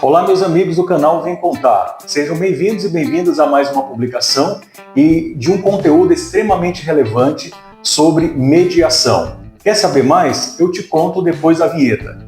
Olá, meus amigos do canal Vem Contar. Sejam bem-vindos e bem-vindas a mais uma publicação e de um conteúdo extremamente relevante sobre mediação. Quer saber mais? Eu te conto depois da vinheta.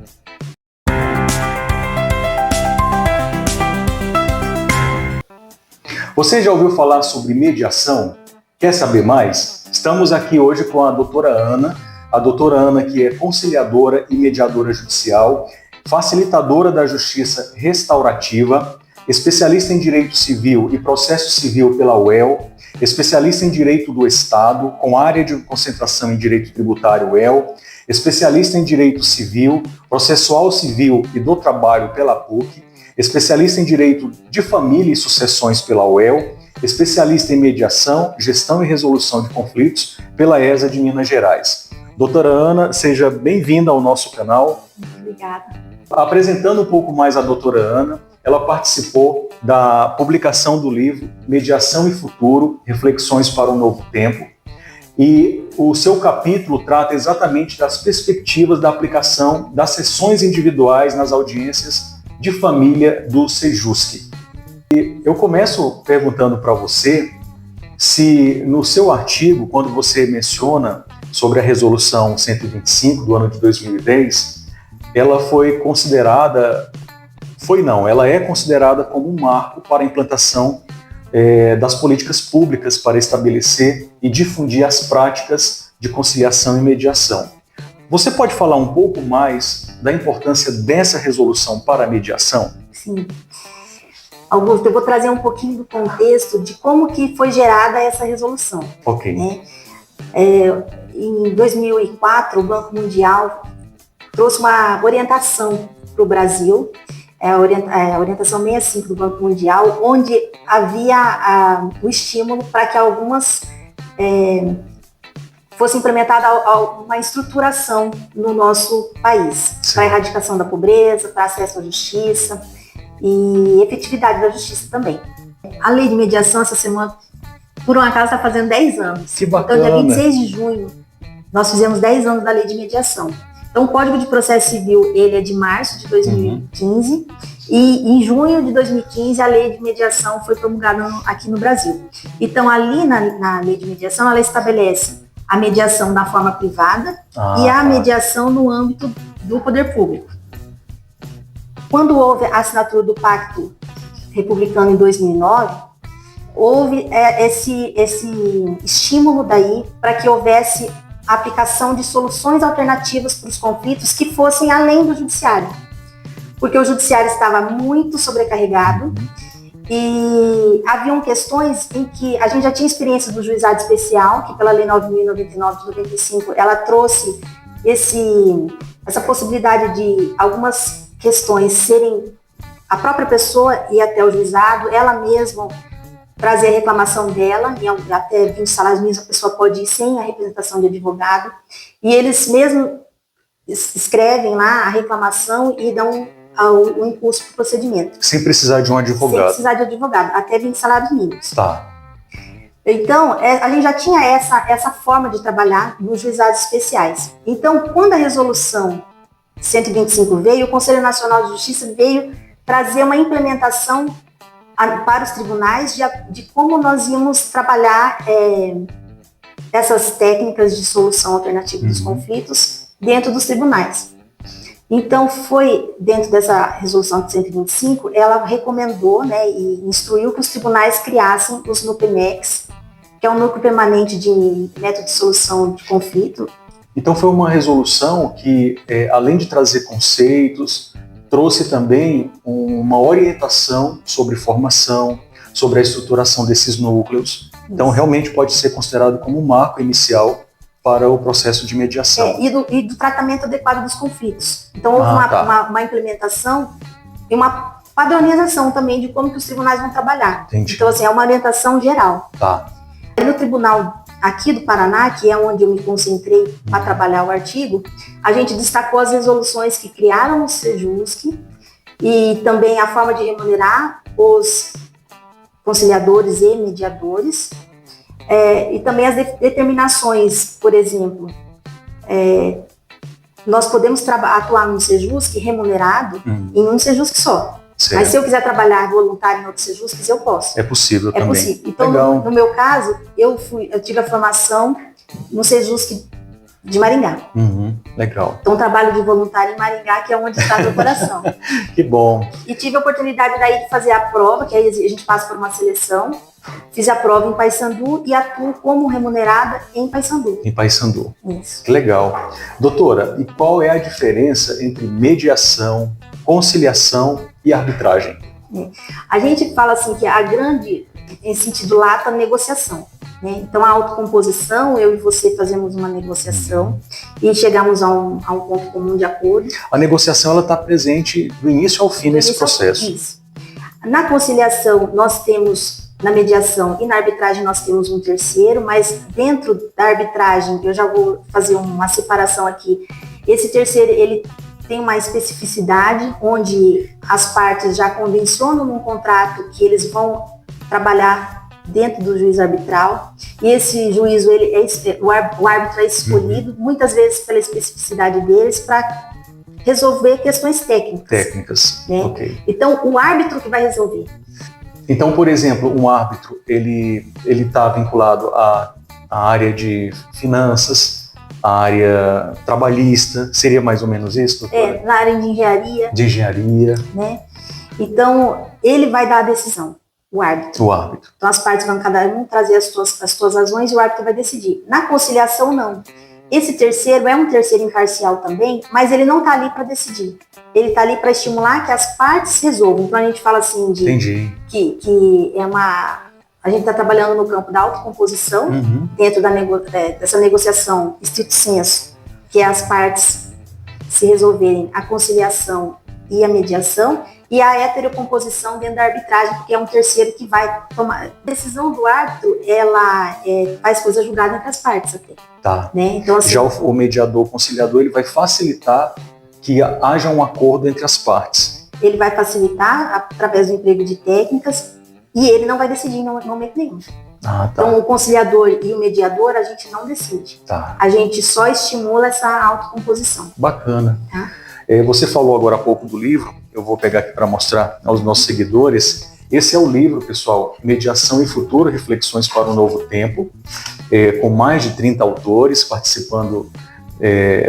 Você já ouviu falar sobre mediação? Quer saber mais? Estamos aqui hoje com a doutora Ana, que é conciliadora e mediadora judicial, facilitadora da justiça restaurativa, especialista em direito civil e processo civil pela UEL, especialista em direito do Estado, com área de concentração em direito tributário UEL, especialista em direito civil, processual civil e do trabalho pela PUC, especialista em direito de família e sucessões pela UEL, especialista em mediação, gestão e resolução de conflitos pela ESA de Minas Gerais. Doutora Ana, seja bem-vinda ao nosso canal. Obrigada. Apresentando um pouco mais a doutora Ana, ela participou da publicação do livro Mediação e Futuro, Reflexões para um Novo Tempo, e o seu capítulo trata exatamente das perspectivas da aplicação das sessões individuais nas audiências de família do Sejusc. E eu começo perguntando para você se no seu artigo, quando você menciona sobre a Resolução 125 do ano de 2010, ela ela é considerada como um marco para a implantação das políticas públicas para estabelecer e difundir as práticas de conciliação e mediação. Você pode falar um pouco mais da importância dessa resolução para a mediação? Sim. Augusto, eu vou trazer um pouquinho do contexto de como que foi gerada essa resolução. Ok. Né? Em 2004, o Banco Mundial trouxe uma orientação para o Brasil, a orientação 65 do Banco Mundial, onde havia o estímulo para que algumas fosse implementada uma estruturação no nosso país, para a erradicação da pobreza, para acesso à justiça e efetividade da justiça também. A lei de mediação, essa semana, por um acaso, está fazendo 10 anos. Que bacana! Então, dia 26 de junho, nós fizemos 10 anos da lei de mediação. Então, o Código de Processo Civil, ele é de março de 2015, e em junho de 2015 a lei de mediação foi promulgada aqui no Brasil. Então, ali na lei de mediação, ela estabelece a mediação da forma privada e a mediação no âmbito do poder público. Quando houve a assinatura do Pacto Republicano em 2009, houve esse estímulo daí para que houvesse a aplicação de soluções alternativas para os conflitos que fossem além do judiciário. Porque o judiciário estava muito sobrecarregado e haviam questões em que a gente já tinha experiência do juizado especial, que pela Lei 9.099 de 95, ela trouxe essa possibilidade de algumas questões serem a própria pessoa ir até o juizado, ela mesma trazer a reclamação dela, e até 20 salários mínimos a pessoa pode ir sem a representação de advogado, e eles mesmo escrevem lá a reclamação e dão o impulso para o procedimento. Sem precisar de um advogado. Sem precisar de advogado, até 20 salários mínimos. Tá. Então, a gente já tinha essa forma de trabalhar nos juizados especiais. Então, quando a resolução 125 veio, o Conselho Nacional de Justiça veio trazer uma implementação para os tribunais de como nós íamos trabalhar essas técnicas de solução alternativa dos conflitos dentro dos tribunais. Então, foi dentro dessa resolução de 125, ela recomendou, né, e instruiu que os tribunais criassem os NUPEMECs, que é um núcleo permanente de método de solução de conflito. Então, foi uma resolução que, além de trazer conceitos, trouxe também uma orientação sobre formação, sobre a estruturação desses núcleos. Então, realmente pode ser considerado como um marco inicial para o processo de mediação. E do tratamento adequado dos conflitos. Então, houve uma implementação e uma padronização também de como que os tribunais vão trabalhar. Entendi. Então, assim, é uma orientação geral. Tá. No tribunal aqui do Paraná, que é onde eu me concentrei para trabalhar o artigo, a gente destacou as resoluções que criaram o Sejusc e também a forma de remunerar os conciliadores e mediadores, e também as determinações, por exemplo, nós podemos atuar no Sejusc remunerado em um Sejusc só. Certo. Mas se eu quiser trabalhar voluntário em outro Sejusc, eu posso. É possível É também. possível. Então, Legal. no meu caso, eu tive a formação no Sejusc de Maringá. Legal. Então, trabalho de voluntário em Maringá, que é onde está meu coração. Que bom. E tive a oportunidade daí de fazer a prova, que aí a gente passa por uma seleção. Fiz a prova em Paysandu e atuo como remunerada em Paysandu. Em Paysandu. Isso. Que legal. Doutora, e qual é a diferença entre mediação, conciliação e arbitragem? A gente fala assim que a grande, em sentido lato, a negociação. Né? Então, a autocomposição, eu e você fazemos uma negociação e chegamos a um ponto comum de acordo. A negociação está presente do início ao fim nesse processo. Isso. Na conciliação, nós temos, na mediação e na arbitragem, nós temos um terceiro, mas dentro da arbitragem, eu já vou fazer uma separação aqui. Esse terceiro, ele tem uma especificidade, onde as partes já convencionam num contrato que eles vão trabalhar dentro do juízo arbitral, e esse juízo, o árbitro é escolhido, muitas vezes pela especificidade deles, para resolver questões técnicas. Né? Ok. Então, o árbitro que vai resolver. Então, por exemplo, um árbitro, ele está vinculado à área de finanças, à área trabalhista, seria mais ou menos isso, doutora? Na área de engenharia. De engenharia. Né? Então, ele vai dar a decisão, o árbitro. O árbitro. Então, as partes vão cada um trazer as suas razões e o árbitro vai decidir. Na conciliação, não. Esse terceiro é um terceiro imparcial também, mas ele não está ali para decidir. Ele está ali para estimular que as partes resolvam. Então, a gente fala assim de Entendi. que é uma... A gente está trabalhando no campo da autocomposição, dentro dessa negociação estrito sensu, que é as partes se resolverem a conciliação e a mediação, e a heterocomposição dentro da arbitragem, porque é um terceiro que vai tomar... A decisão do árbitro, ela faz coisa julgada entre as partes até. Tá. Né? Então, assim, já o mediador, o conciliador, ele vai facilitar que haja um acordo entre as partes. Ele vai facilitar através do emprego de técnicas e ele não vai decidir em momento nenhum. Ah, tá. Então, o conciliador e o mediador, a gente não decide. Tá. A gente só estimula essa autocomposição. Bacana. Tá? Você falou agora há pouco do livro, eu vou pegar aqui para mostrar aos nossos seguidores. Esse é o livro, pessoal, Mediação e Futuro, Reflexões para um Novo Tempo, com mais de 30 autores participando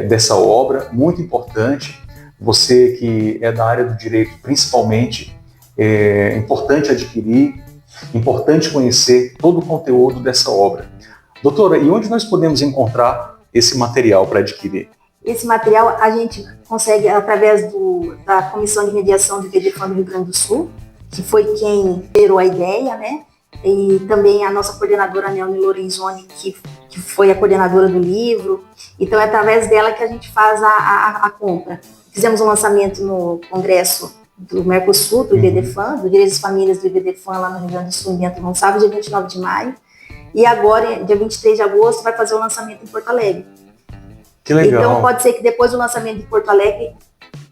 dessa obra, muito importante. Você que é da área do direito, principalmente, é importante adquirir, importante conhecer todo o conteúdo dessa obra. Doutora, e onde nós podemos encontrar esse material para adquirir? Esse material a gente consegue através da Comissão de Mediação do IBDFAN do Rio Grande do Sul, que foi quem gerou a ideia, né? E também a nossa coordenadora, Nelly Lorenzoni, que foi a coordenadora do livro. Então, é através dela que a gente faz a compra. Fizemos um lançamento no Congresso do Mercosul, do IBDFAN, do Direitos das Famílias do IBDFAN, lá no Rio Grande do Sul, em Bento Gonçalves, dia 29 de maio. E agora, dia 23 de agosto, vai fazer o lançamento em Porto Alegre. Que legal. Então, pode ser que depois do lançamento de Porto Alegre,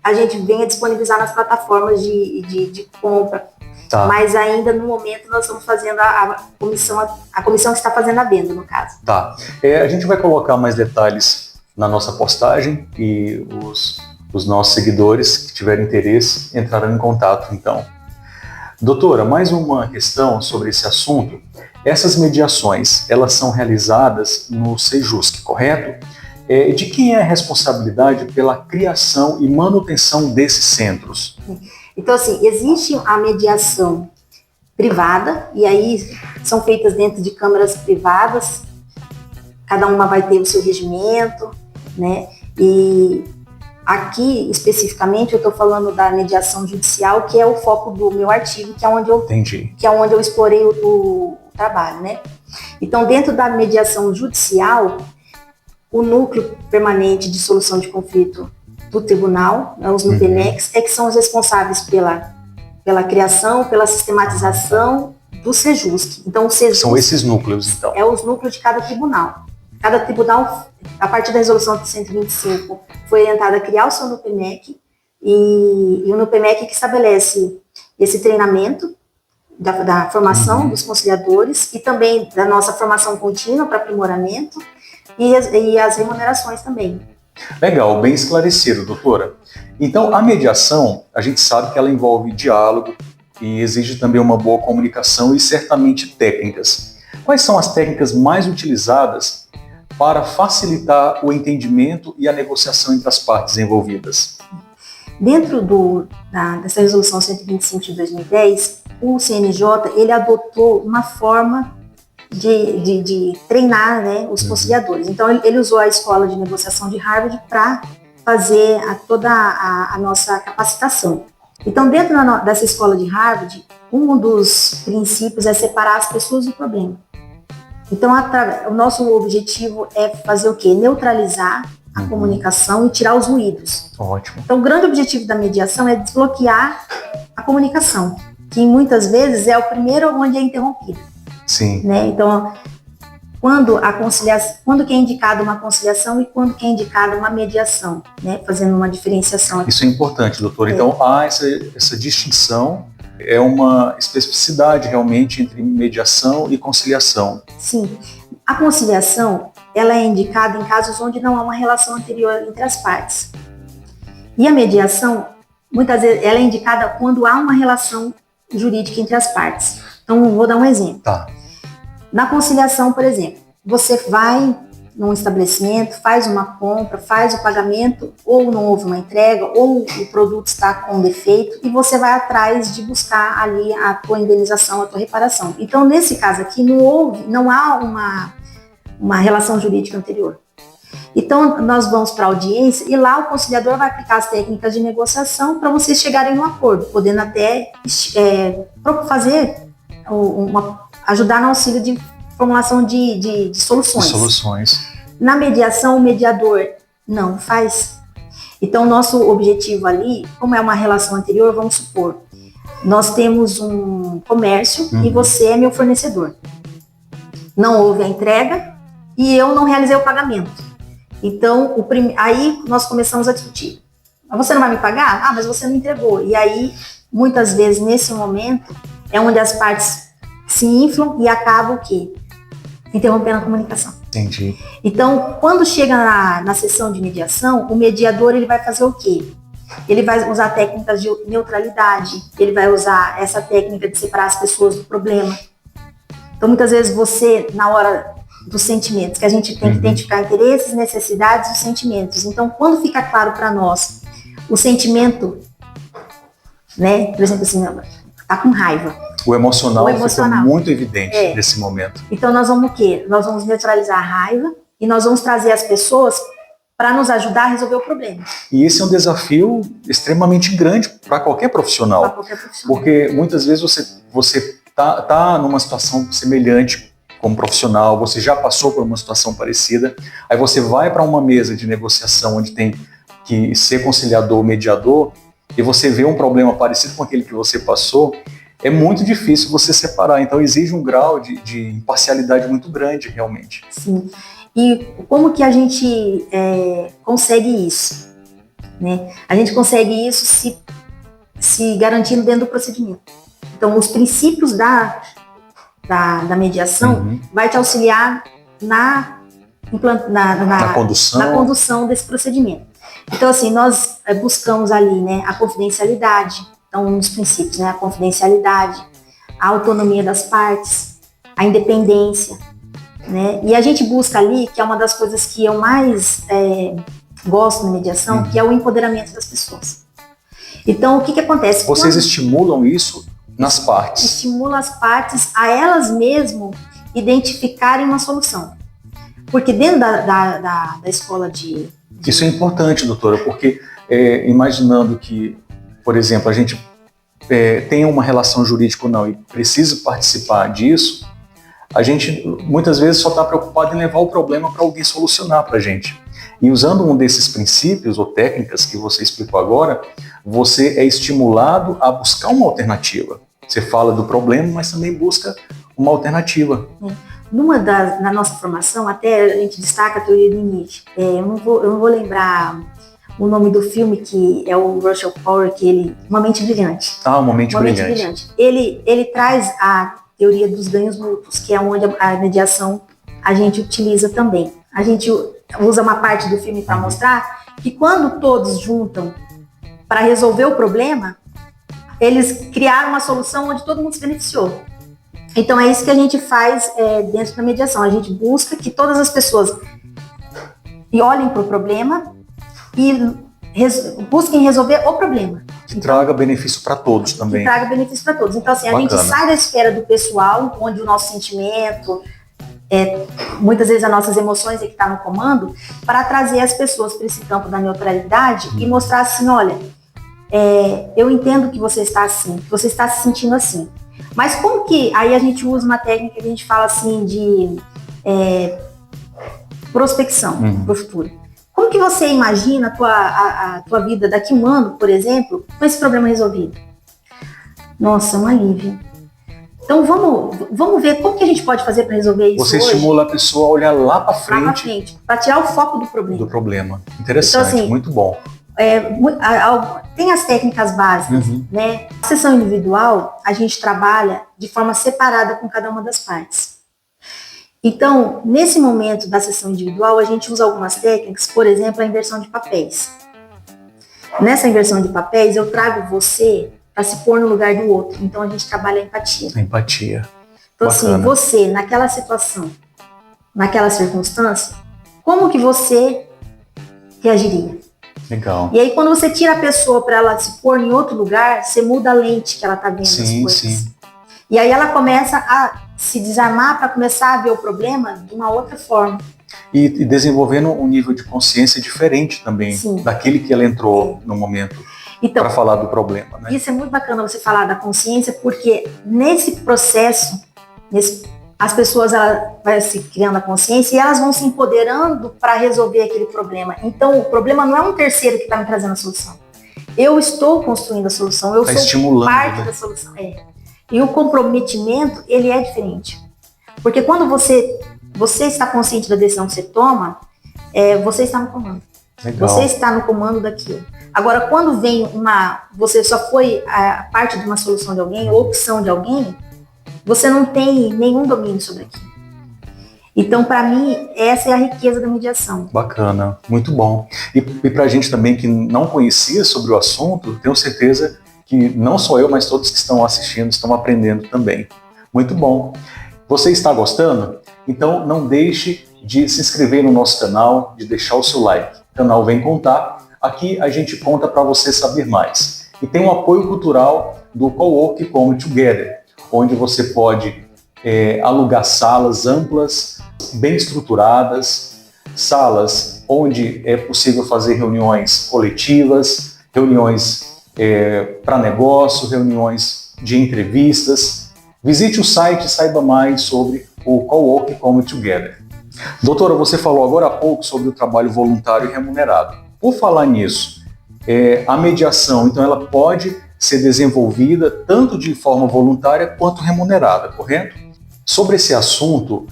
a gente venha disponibilizar nas plataformas de compra. Tá. Mas ainda, no momento, nós estamos fazendo a comissão que está fazendo a venda, no caso. Tá. A gente vai colocar mais detalhes na nossa postagem e os nossos seguidores que tiverem interesse entrarão em contato, então. Doutora, mais uma questão sobre esse assunto. Essas mediações, elas são realizadas no Sejusc, correto? De quem é a responsabilidade pela criação e manutenção desses centros? Então, assim, existe a mediação privada, e aí são feitas dentro de câmaras privadas, cada uma vai ter o seu regimento, né? E aqui, especificamente, eu estou falando da mediação judicial, que é o foco do meu artigo, que é onde eu, Entendi. Que é onde eu explorei o trabalho, né? Então, dentro da mediação judicial, o núcleo permanente de solução de conflito do tribunal, né, os NUPENEX, que são os responsáveis pela criação, pela sistematização do Sejusc. Então, o Sejusc são esses núcleos, então. É os núcleos de cada tribunal. Cada tribunal, a partir da resolução de 125, foi orientada a criar o seu NUPENEC, e o NUPENEC que estabelece esse treinamento da formação dos conciliadores e também da nossa formação contínua para aprimoramento, e as remunerações também. Legal, bem esclarecido, doutora. Então, a mediação, a gente sabe que ela envolve diálogo e exige também uma boa comunicação e certamente técnicas. Quais são as técnicas mais utilizadas para facilitar o entendimento e a negociação entre as partes envolvidas? Dentro dessa resolução 125 de 2010, o CNJ ele adotou uma forma de treinar, né, os conciliadores. Então, ele usou a escola de negociação de Harvard para fazer toda a nossa capacitação. Então, dentro dessa escola de Harvard, um dos princípios é separar as pessoas do problema. Então, o nosso objetivo é fazer o quê? Neutralizar a comunicação e tirar os ruídos. Ótimo. Então, o grande objetivo da mediação é desbloquear a comunicação, que muitas vezes é o primeiro onde é interrompido. Sim. Né? Então, quando que é indicada uma conciliação e quando que é indicada uma mediação, né? Fazendo uma diferenciação aqui. Isso é importante, doutor. Então, há essa distinção, é uma especificidade realmente entre mediação e conciliação. Sim. A conciliação, ela é indicada em casos onde não há uma relação anterior entre as partes. E a mediação, muitas vezes, ela é indicada quando há uma relação jurídica entre as partes. Então, vou dar um exemplo. Tá. Na conciliação, por exemplo, você vai num estabelecimento, faz uma compra, faz o pagamento, ou não houve uma entrega, ou o produto está com defeito, e você vai atrás de buscar ali a tua indenização, a tua reparação. Então, nesse caso aqui, não há uma relação jurídica anterior. Então, nós vamos para a audiência e lá o conciliador vai aplicar as técnicas de negociação para vocês chegarem num acordo, podendo até ajudar no auxílio de formulação de soluções. Na mediação, o mediador não faz. Então, nosso objetivo ali, como é uma relação anterior, vamos supor, nós temos um comércio e você é meu fornecedor. Não houve a entrega e eu não realizei o pagamento. Então, aí nós começamos a discutir. Você não vai me pagar? Ah, mas você não entregou. E aí, muitas vezes, nesse momento, é onde as partes se inflam e acabam o quê? Interrompendo a comunicação. Entendi. Então, quando chega na sessão de mediação, o mediador ele vai fazer o quê? Ele vai usar técnicas de neutralidade, ele vai usar essa técnica de separar as pessoas do problema. Então, muitas vezes você, na hora dos sentimentos, que a gente tem que identificar interesses, necessidades e sentimentos. Então, quando fica claro para nós o sentimento, né, por exemplo, assim, tá com raiva. O emocional fica muito evidente nesse momento. Então, nós vamos o quê? Nós vamos neutralizar a raiva e nós vamos trazer as pessoas para nos ajudar a resolver o problema. E esse é um desafio extremamente grande para qualquer profissional. Porque muitas vezes você tá numa situação semelhante como profissional, você já passou por uma situação parecida, aí você vai para uma mesa de negociação onde tem que ser conciliador, mediador, e você vê um problema parecido com aquele que você passou, é muito difícil você separar. Então exige um grau de imparcialidade muito grande, realmente. Sim. E como que a gente consegue isso? Né? A gente consegue isso se garantindo dentro do procedimento. Então, os princípios da mediação vai te auxiliar na condução desse procedimento. Então, assim, nós buscamos ali, né, a confidencialidade. Então, um dos princípios, né, a confidencialidade, a autonomia das partes, a independência, né? E a gente busca ali, que é uma das coisas que eu mais gosto na mediação, que é o empoderamento das pessoas. Então, o que acontece? Vocês estimulam isso nas partes? Estimula as partes a elas mesmas identificarem uma solução. Porque dentro da escola de... Isso é importante, doutora, porque imaginando que, por exemplo, a gente tem uma relação jurídica ou não e precisa participar disso, a gente muitas vezes só está preocupado em levar o problema para alguém solucionar para a gente. E usando um desses princípios ou técnicas que você explicou agora, você é estimulado a buscar uma alternativa. Você fala do problema, mas também busca uma alternativa. Na nossa formação, até a gente destaca a teoria do limite. Eu não vou lembrar o nome do filme, que é o Russell Crowe, Uma Mente Brilhante. Uma Mente Brilhante. Ele traz a teoria dos ganhos mútuos, que é onde a mediação a gente utiliza também. A gente usa uma parte do filme para mostrar que quando todos juntam para resolver o problema, eles criaram uma solução onde todo mundo se beneficiou. Então é isso que a gente faz dentro da mediação. A gente busca que todas as pessoas olhem para o problema e busquem resolver o problema. Que traga benefício para todos também. Que traga benefício para todos. Então, assim, a gente sai da esfera do pessoal, onde o nosso sentimento, muitas vezes as nossas emoções é que está no comando, para trazer as pessoas para esse campo da neutralidade e mostrar assim, olha, eu entendo que você está assim, que você está se sentindo assim. Mas como que... Aí a gente usa uma técnica que a gente fala assim de prospecção para o futuro. Como que você imagina a tua vida daqui a um ano, por exemplo, com esse problema resolvido? Nossa, um alívio. Então vamos ver como que a gente pode fazer para resolver isso. Você hoje. Estimula a pessoa a olhar lá para frente. Para tirar o foco do problema. Interessante, então, assim, muito bom. Tem as técnicas básicas, né? Na sessão individual, a gente trabalha de forma separada com cada uma das partes. Então, nesse momento da sessão individual, a gente usa algumas técnicas, por exemplo, a inversão de papéis. Nessa inversão de papéis, eu trago você para se pôr no lugar do outro. Então, a gente trabalha a empatia. Empatia. Então, bacana. assim, você, naquela situação, naquela circunstância, como que você reagiria? Legal. E aí, quando você tira a pessoa para ela se pôr em outro lugar, você muda a lente que ela está vendo as coisas. Sim. E aí ela começa a se desarmar para começar a ver o problema de uma outra forma. E desenvolvendo um nível de consciência diferente também, daquele que ela entrou no momento para falar do problema. Né? Isso é muito bacana você falar da consciência, porque nesse processo, as pessoas vão se criando a consciência e elas vão se empoderando para resolver aquele problema. Então, o problema não é um terceiro que está me trazendo a solução. Eu estou construindo a solução, eu sou parte da solução. E o comprometimento, ele é diferente. Porque quando você está consciente da decisão que você toma, você está no comando. Legal. Você está no comando daquilo. Agora, quando vem você só foi a parte de uma solução de alguém, ou opção de alguém, você não tem nenhum domínio sobre aquilo. Então, para mim, essa é a riqueza da mediação. Bacana, muito bom. E para a gente também que não conhecia sobre o assunto, tenho certeza que não só eu, mas todos que estão assistindo estão aprendendo também. Muito bom. Você está gostando? Então não deixe de se inscrever no nosso canal, de deixar o seu like. O canal Vem Contar. Aqui a gente conta para você saber mais. E tem um apoio cultural do Cowork Come Together, onde você pode alugar salas amplas, bem estruturadas, salas onde é possível fazer reuniões coletivas, reuniões para negócio, reuniões de entrevistas. Visite o site e saiba mais sobre o Cowork Come Together. Doutora, você falou agora há pouco sobre o trabalho voluntário e remunerado. Por falar nisso, a mediação, então, ela pode ser desenvolvida tanto de forma voluntária quanto remunerada, correto? Sobre esse assunto,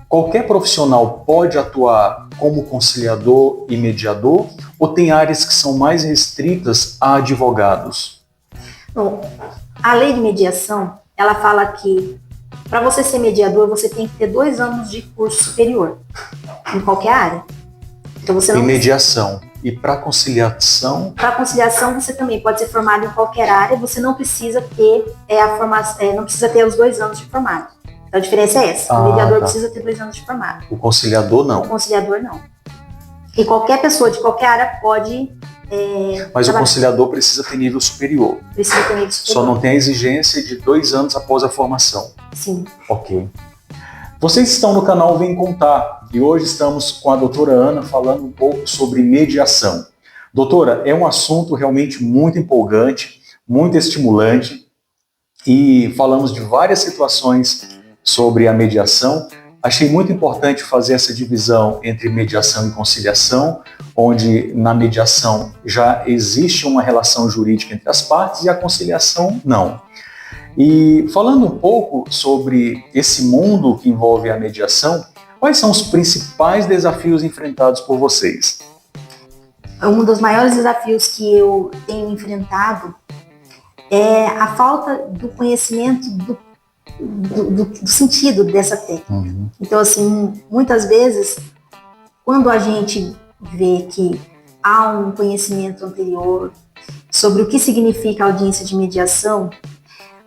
qualquer profissional pode atuar como conciliador e mediador ou tem áreas que são mais restritas a advogados? Bom, a lei de mediação, ela fala que para você ser mediador, você tem que ter 2 anos de curso superior em qualquer área. Então, você não em mediação. E para conciliação? Para conciliação, você também pode ser formado em qualquer área, você não precisa ter não precisa ter os 2 anos de formado. Então, a diferença é essa. O mediador precisa ter 2 anos de formado. O conciliador não. O conciliador não. E qualquer pessoa de qualquer área pode... Mas o conciliador precisa ter nível superior. Precisa ter nível superior. Só não tem a exigência de 2 anos após a formação. Sim. Ok. Vocês estão no canal Vem Contar e hoje estamos com a doutora Ana falando um pouco sobre mediação. Doutora, é um assunto realmente muito empolgante, muito estimulante e falamos de várias situações sobre a mediação. Achei muito importante fazer essa divisão entre mediação e conciliação, onde na mediação já existe uma relação jurídica entre as partes e a conciliação não. E falando um pouco sobre esse mundo que envolve a mediação, quais são os principais desafios enfrentados por vocês? Um dos maiores desafios que eu tenho enfrentado é a falta do conhecimento do sentido dessa técnica. Então, assim, muitas vezes quando a gente vê que há um conhecimento anterior sobre o que significa audiência de mediação,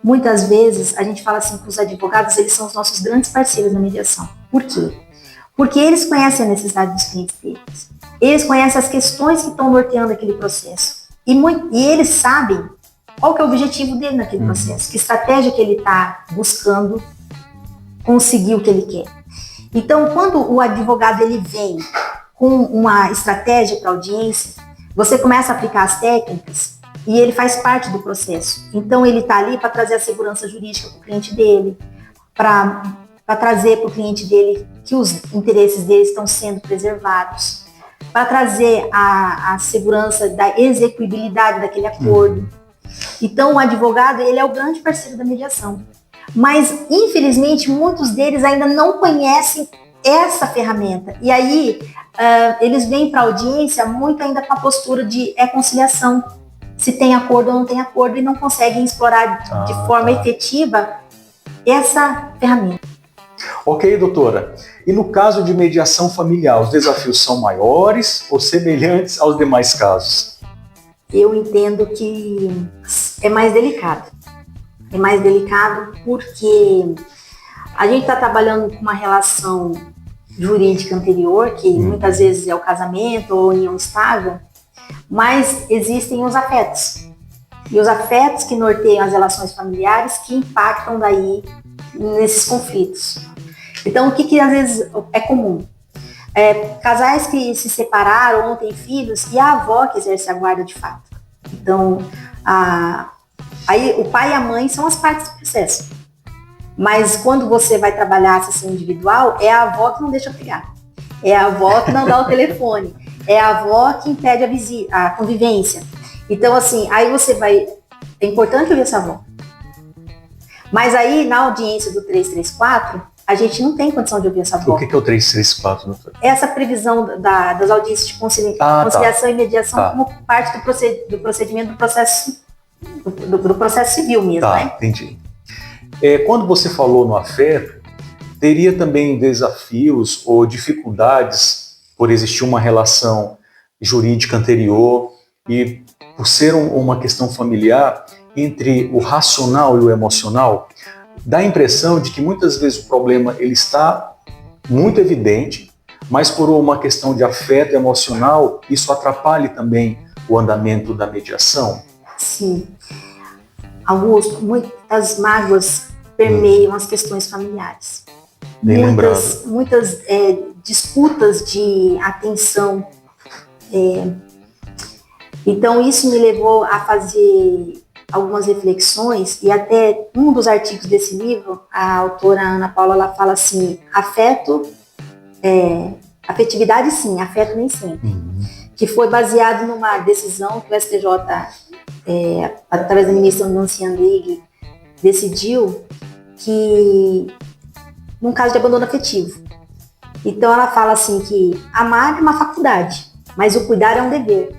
muitas vezes a gente fala assim que os advogados, eles são os nossos grandes parceiros na mediação. Por quê? Porque eles conhecem a necessidade dos clientes deles. Eles conhecem as questões que estão norteando aquele processo. E eles sabem qual que é o objetivo dele naquele processo, que estratégia que ele está buscando conseguir o que ele quer. Então, quando o advogado ele vem com uma estratégia para audiência, você começa a aplicar as técnicas e ele faz parte do processo. Então, ele está ali para trazer a segurança jurídica para o cliente dele, para trazer para o cliente dele que os interesses dele estão sendo preservados, para trazer a segurança da execuibilidade daquele acordo. Então, o advogado, ele é o grande parceiro da mediação. Mas, infelizmente, muitos deles ainda não conhecem essa ferramenta. E aí, eles vêm para a audiência muito ainda com a postura de conciliação. Se tem acordo ou não tem acordo, e não conseguem explorar de forma efetiva essa ferramenta. Ok, doutora. E no caso de mediação familiar, os desafios são maiores ou semelhantes aos demais casos? Eu entendo que é mais delicado. É mais delicado porque a gente está trabalhando com uma relação jurídica anterior, que muitas vezes é o casamento ou união estável, mas existem os afetos. E os afetos que norteiam as relações familiares que impactam daí nesses conflitos. Então, o que às vezes é comum? Casais que se separaram ou têm filhos e a avó que exerce a guarda de fato. Então, aí o pai e a mãe são as partes do processo. Mas quando você vai trabalhar a sessão individual, é a avó que não deixa brigar. É a avó que não dá o telefone. É a avó que impede a convivência. Então, assim, aí você vai... É importante ouvir essa avó. Mas aí, na audiência do 334, a gente não tem condição de ouvir essa avó. O que é o 334, doutor? Essa previsão das audiências de conciliação e mediação como parte do procedimento do processo, do processo civil mesmo, né? Entendi. Quando você falou no afeto, teria também desafios ou dificuldades por existir uma relação jurídica anterior e por ser uma questão familiar entre o racional e o emocional? Dá a impressão de que muitas vezes o problema ele está muito evidente, mas por uma questão de afeto emocional, isso atrapalha também o andamento da mediação? Sim. Augusto, muitas mágoas permeiam as questões familiares. Bem muitas disputas de atenção. Então, isso me levou a fazer algumas reflexões, e até um dos artigos desse livro, a autora Ana Paula, ela fala assim: afetividade sim, afeto nem sempre. Que foi baseado numa decisão que o STJ, através da ministra Nancy Andrighi, decidiu que, num caso de abandono afetivo. Então ela fala assim que amar é uma faculdade, mas o cuidar é um dever.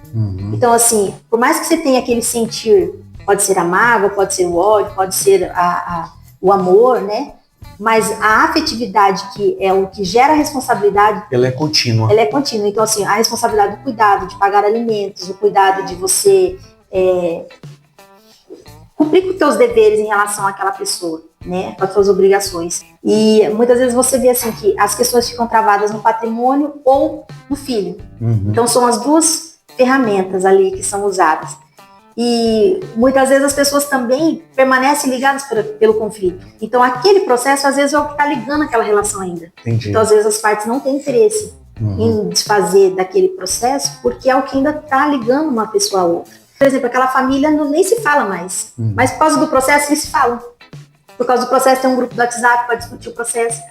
Então, assim, por mais que você tenha aquele sentir, pode ser a mágoa, pode ser o ódio, pode ser o amor, né? Mas a afetividade, que é o que gera a responsabilidade... Ela é contínua. Ela é contínua. Então, assim, a responsabilidade do cuidado, de pagar alimentos, o cuidado de você cumprir com os seus deveres em relação àquela pessoa, né? Com as suas obrigações. E muitas vezes você vê, assim, que as questões ficam travadas no patrimônio ou no filho. Então, são as duas ferramentas ali que são usadas. E muitas vezes as pessoas também permanecem ligadas pelo conflito. Então, aquele processo, às vezes, é o que está ligando aquela relação ainda. Entendi. Então, às vezes, as partes não têm interesse em desfazer daquele processo, porque é o que ainda está ligando uma pessoa a outra. Por exemplo, aquela família nem se fala mais, mas por causa do processo eles se falam. Por causa do processo tem um grupo do WhatsApp para discutir o processo.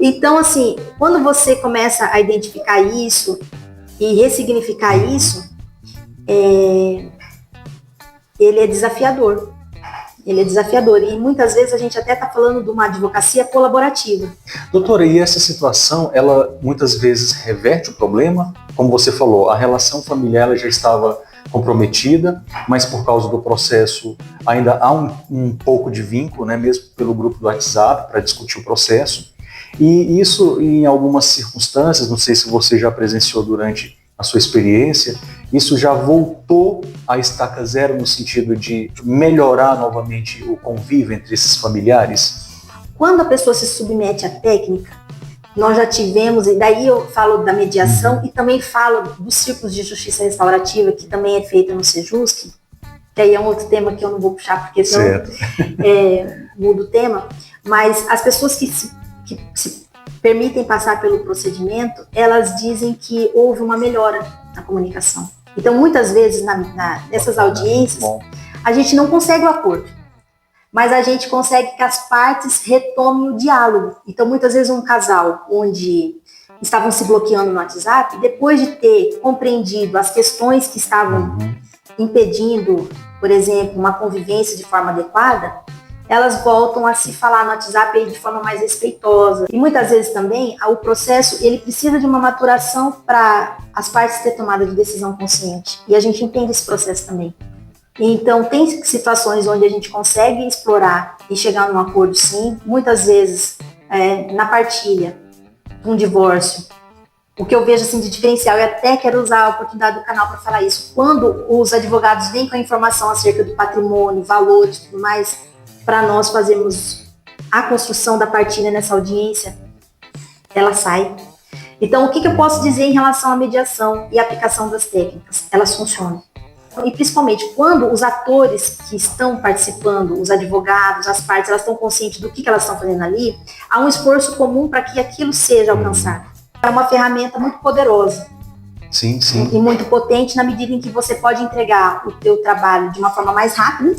Então, assim, quando você começa a identificar isso e ressignificar isso, ele é desafiador. Ele é desafiador. E muitas vezes a gente até está falando de uma advocacia colaborativa. Doutora, e essa situação, ela muitas vezes reverte o problema? Como você falou, a relação familiar ela já estava comprometida, mas por causa do processo ainda há um pouco de vínculo, né, mesmo pelo grupo do WhatsApp, para discutir o processo. E isso, em algumas circunstâncias, não sei se você já presenciou durante a sua experiência, isso já voltou à estaca zero no sentido de melhorar novamente o convívio entre esses familiares? Quando a pessoa se submete à técnica, nós já tivemos, e daí eu falo da mediação e também falo dos círculos de justiça restaurativa, que também é feita no Sejusc, que aí é um outro tema que eu não vou puxar, porque senão muda o tema, mas as pessoas que se permitem passar pelo procedimento, elas dizem que houve uma melhora na comunicação. Então, muitas vezes, nessas audiências, a gente não consegue o acordo, mas a gente consegue que as partes retomem o diálogo. Então, muitas vezes, um casal onde estavam se bloqueando no WhatsApp, depois de ter compreendido as questões que estavam impedindo, por exemplo, uma convivência de forma adequada, elas voltam a se falar no WhatsApp de forma mais respeitosa. E muitas vezes também o processo ele precisa de uma maturação para as partes ter tomada de decisão consciente. E a gente entende esse processo também. Então, tem situações onde a gente consegue explorar e chegar num acordo, sim. Muitas vezes, na partilha, um divórcio. O que eu vejo assim, de diferencial, e até quero usar a oportunidade do canal para falar isso, quando os advogados vêm com a informação acerca do patrimônio, valores e tudo mais, para nós fazermos a construção da partilha nessa audiência, ela sai. Então, o que eu posso dizer em relação à mediação e aplicação das técnicas? Elas funcionam. E principalmente quando os atores que estão participando, os advogados, as partes, elas estão conscientes do que elas estão fazendo ali, há um esforço comum para que aquilo seja alcançado. É uma ferramenta muito poderosa. Sim, sim. E muito potente na medida em que você pode entregar o teu trabalho de uma forma mais rápida,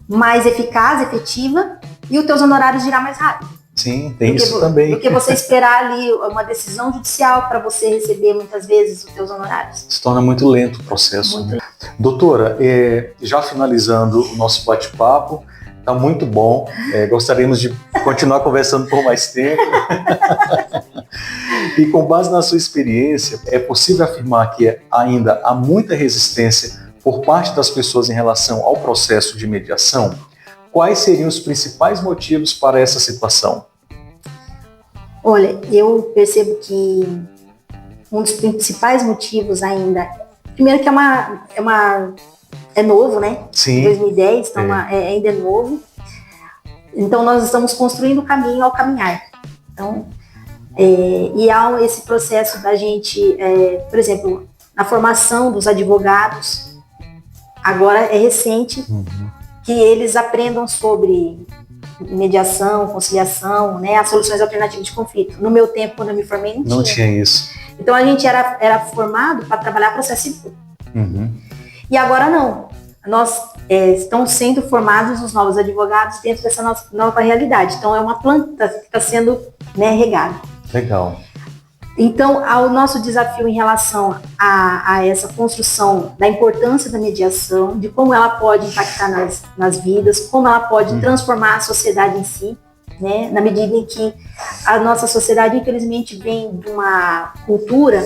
mais eficaz, efetiva, e os teus honorários girar mais rápido. Sim, tem isso também. Do que você esperar ali uma decisão judicial para você receber muitas vezes os teus honorários. Se torna muito lento o processo. Muito. Doutora, já finalizando o nosso bate-papo, está muito bom. Gostaríamos de continuar conversando por mais tempo. E com base na sua experiência, é possível afirmar que ainda há muita resistência por parte das pessoas em relação ao processo de mediação? Quais seriam os principais motivos para essa situação? Olha, eu percebo que um dos principais motivos ainda, primeiro que é novo, né? Sim. 2010, então ainda é novo. Então nós estamos construindo o caminho ao caminhar. Então, e há esse processo da gente, por exemplo, na formação dos advogados, agora é recente, que eles aprendam sobre mediação, conciliação, né, as soluções alternativas de conflito. No meu tempo, quando eu me formei, não tinha isso. Então a gente era formado para trabalhar processo civil. E agora não. Nós estão sendo formados os novos advogados dentro dessa nova realidade. Então é uma planta que está sendo, né, regada. Legal. Então, o nosso desafio em relação a essa construção da importância da mediação, de como ela pode impactar nas vidas, como ela pode transformar a sociedade em si, né? Na medida em que a nossa sociedade, infelizmente, vem de uma cultura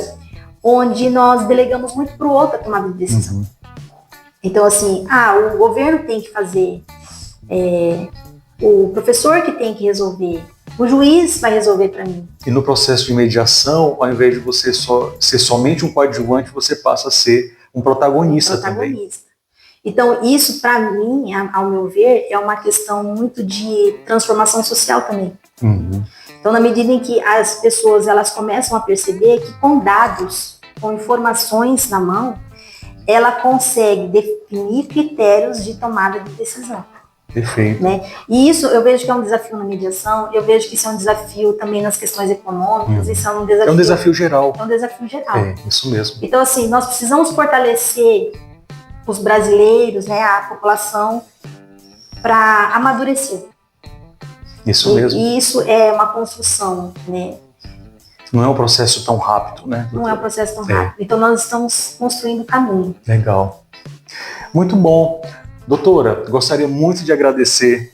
onde nós delegamos muito para o outro a tomada de decisão. Então, assim, o governo tem que fazer, o professor que tem que resolver, o juiz vai resolver para mim. E no processo de mediação, ao invés de você ser somente um coadjuvante, você passa a ser um protagonista também. Então, isso, para mim, ao meu ver, é uma questão muito de transformação social também. Então, na medida em que as pessoas elas começam a perceber que com dados, com informações na mão, ela consegue definir critérios de tomada de decisão. Perfeito. Né? E isso eu vejo que é um desafio na mediação, eu vejo que isso é um desafio também nas questões econômicas, isso é um desafio... É um desafio geral. É um desafio geral. Isso mesmo. Então, assim, nós precisamos fortalecer os brasileiros, né, a população, para amadurecer. Isso mesmo. E isso é uma construção, né? Não é um processo tão rápido, né? Não é um processo tão rápido. Então, nós estamos construindo o caminho. Legal. Muito bom. Doutora, gostaria muito de agradecer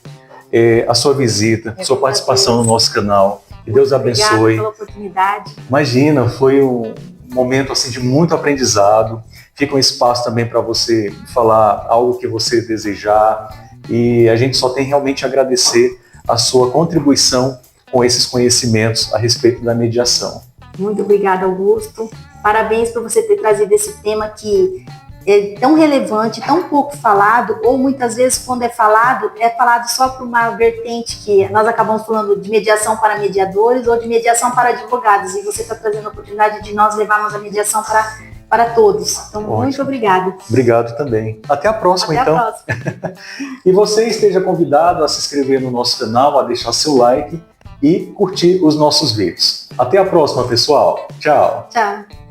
a sua visita, a sua participação no nosso canal. Que Deus abençoe. Obrigada pela oportunidade. Imagina, foi um momento assim, de muito aprendizado. Fica um espaço também para você falar algo que você desejar. E a gente só tem realmente a agradecer a sua contribuição com esses conhecimentos a respeito da mediação. Muito obrigada, Augusto. Parabéns por você ter trazido esse tema que é tão relevante, tão pouco falado, ou muitas vezes quando é falado só por uma vertente que nós acabamos falando de mediação para mediadores ou de mediação para advogados, e você está trazendo a oportunidade de nós levarmos a mediação para todos. Então, ótimo. Muito obrigada. Obrigado também. Até a próxima, Até então. A próxima. E você esteja convidado a se inscrever no nosso canal, a deixar seu like e curtir os nossos vídeos. Até a próxima, pessoal. Tchau. Tchau.